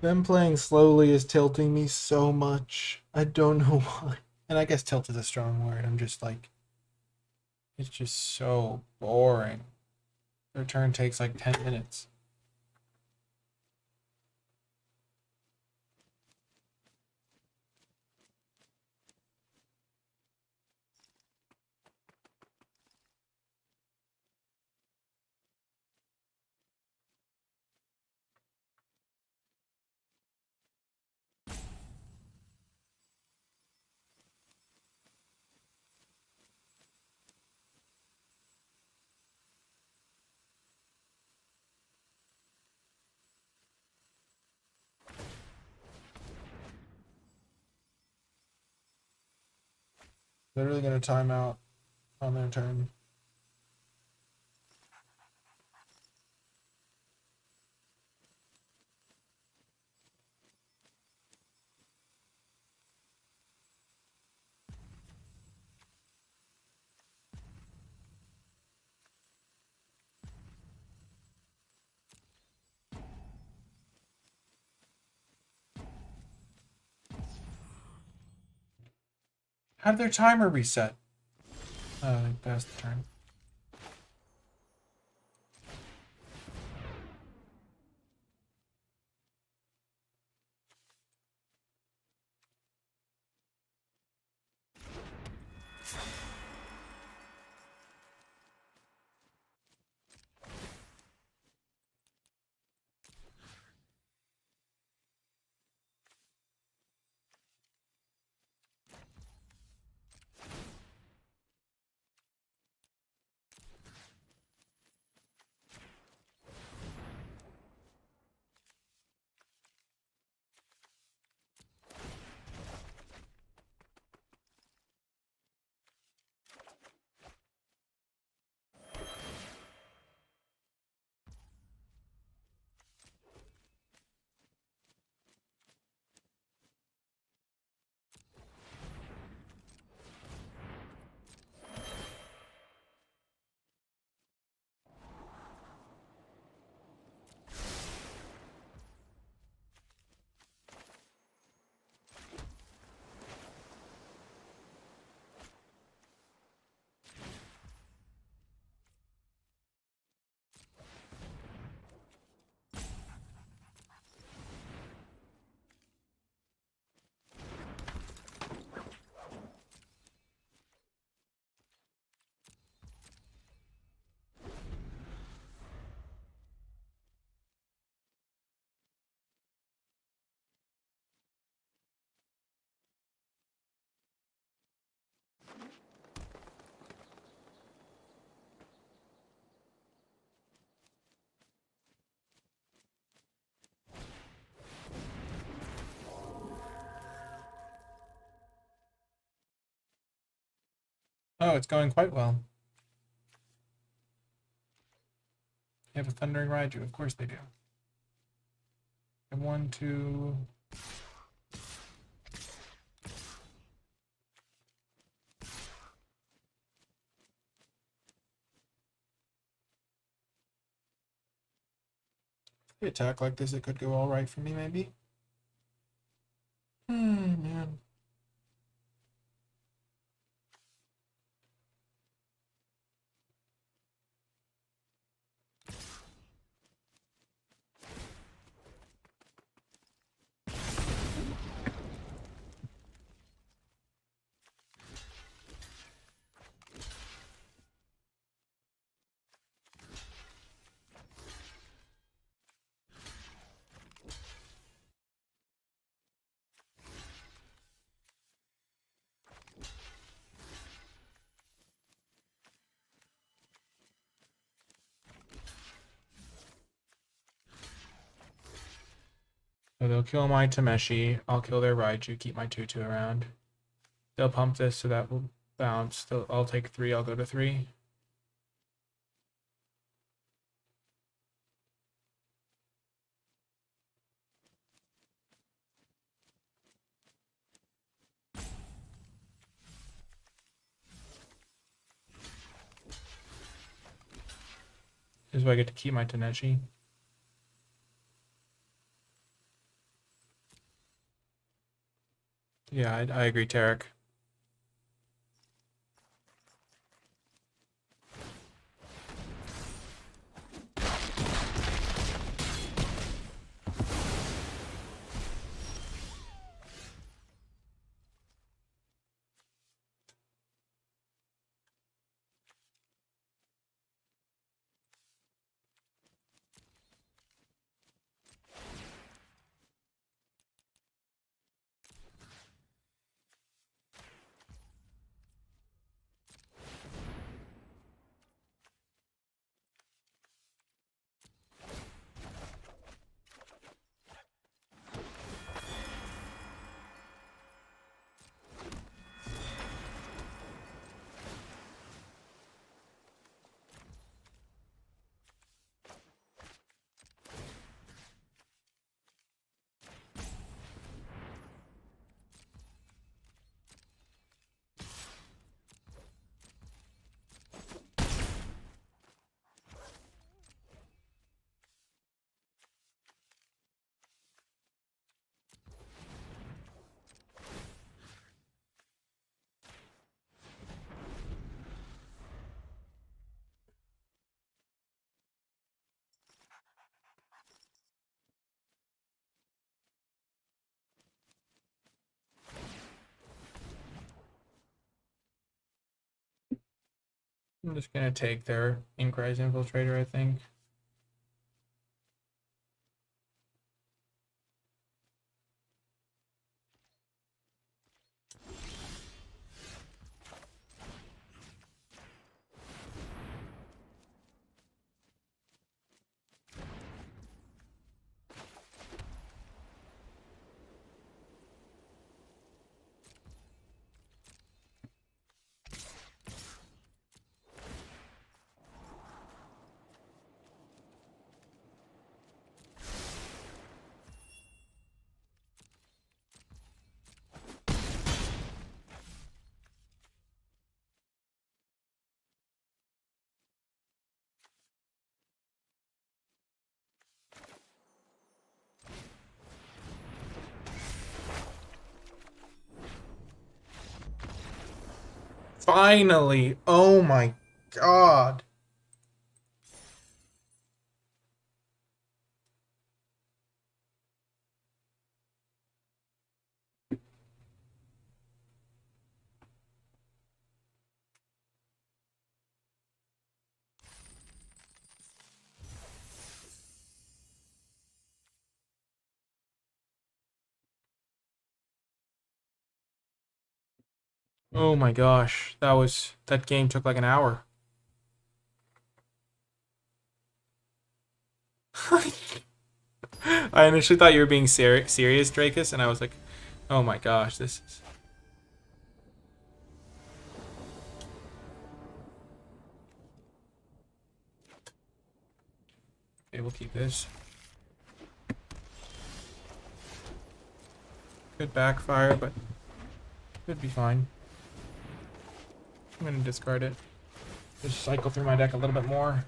Them playing slowly is tilting me so much. I don't know why. And I guess tilt is a strong word. I'm just like, it's just so boring. Their turn takes like 10 minutes. Literally gonna time out on their turn. How did their timer reset? Oh, they passed the turn. Oh, it's going quite well. They have a Thundering Raiju. Of course they do. And 1, 2... If they attack like this, it could go all right for me, maybe. Man. So they'll kill my Tameshi. I'll kill their Raiju, keep my 2/2 around. They'll pump this, so that will bounce. I'll take 3, I'll go to 3. This is why I get to keep my Taneshi. Yeah, I agree, Tarek. I'm just gonna take their Inkrise Infiltrator, I think. Finally! Oh my god! Oh my gosh, that game took like an hour. I initially thought you were being serious, Dracus, and I was like, oh my gosh, this is... Okay, we'll keep this. Could backfire, but could be fine. I'm gonna discard it. Just cycle through my deck a little bit more.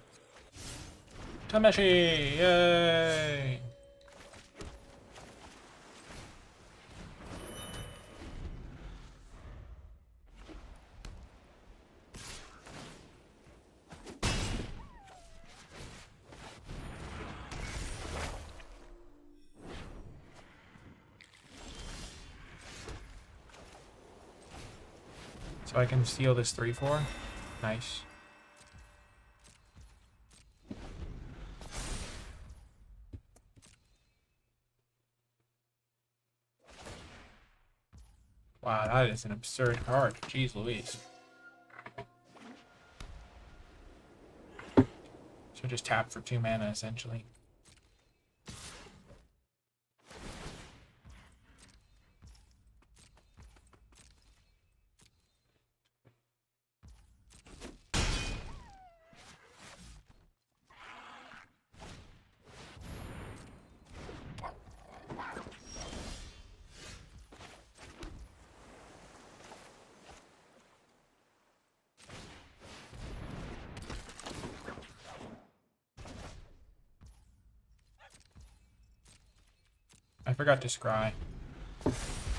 Tameshi! Yay! So I can steal this 3/4. Nice. Wow, that is an absurd card. Jeez Louise. So just tap for 2 mana, essentially. I forgot to scry. But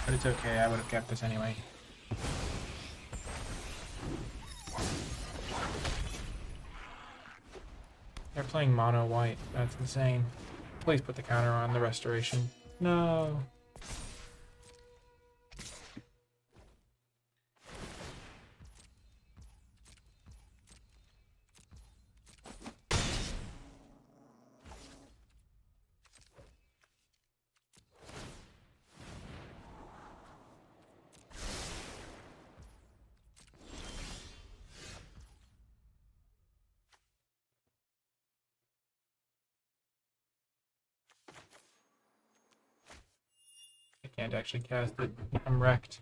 it's okay, I would have kept this anyway. They're playing mono white. That's insane. Please put the counter on the restoration. No. I can't actually cast it. I'm wrecked.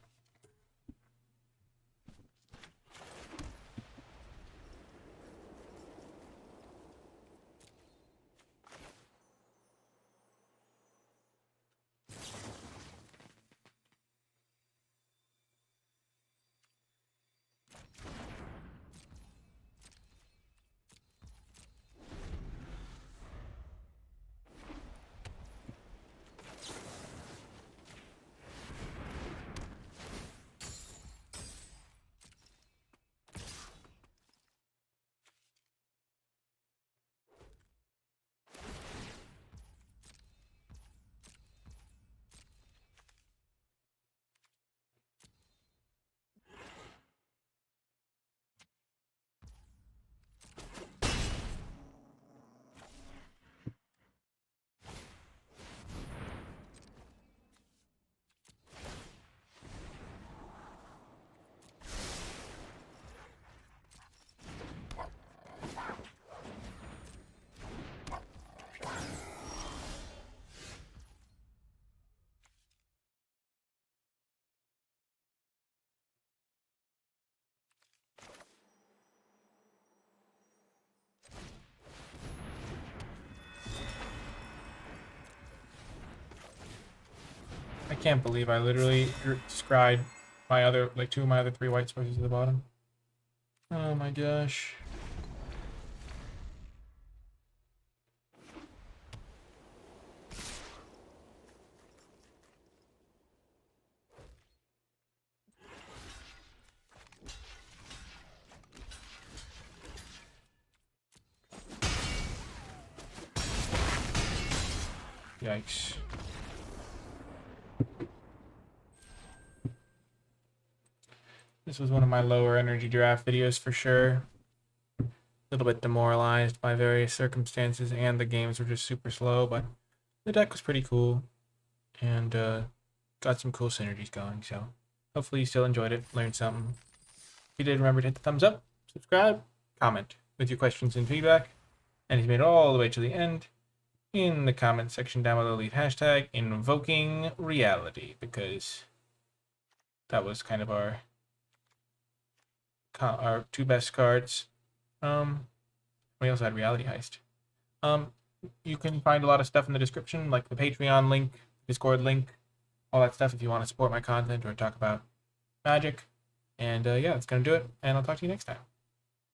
I can't believe I literally scried my other, like 2 of my other 3 white sources at the bottom. Oh my gosh. Yikes. This was one of my lower energy draft videos for sure. A little bit demoralized by various circumstances, and the games were just super slow, but the deck was pretty cool, and got some cool synergies going, so hopefully you still enjoyed it, learned something. If you did, remember to hit the thumbs up, subscribe, comment with your questions and feedback, and if you made it all the way to the end, in the comment section down below, leave hashtag invoking reality, because that was kind of our 2 best cards. We also had reality heist. you can find a lot of stuff in the description, like the Patreon link, Discord link, all that stuff if you want to support my content or talk about Magic. And yeah, that's going to do it. And I'll talk to you next time.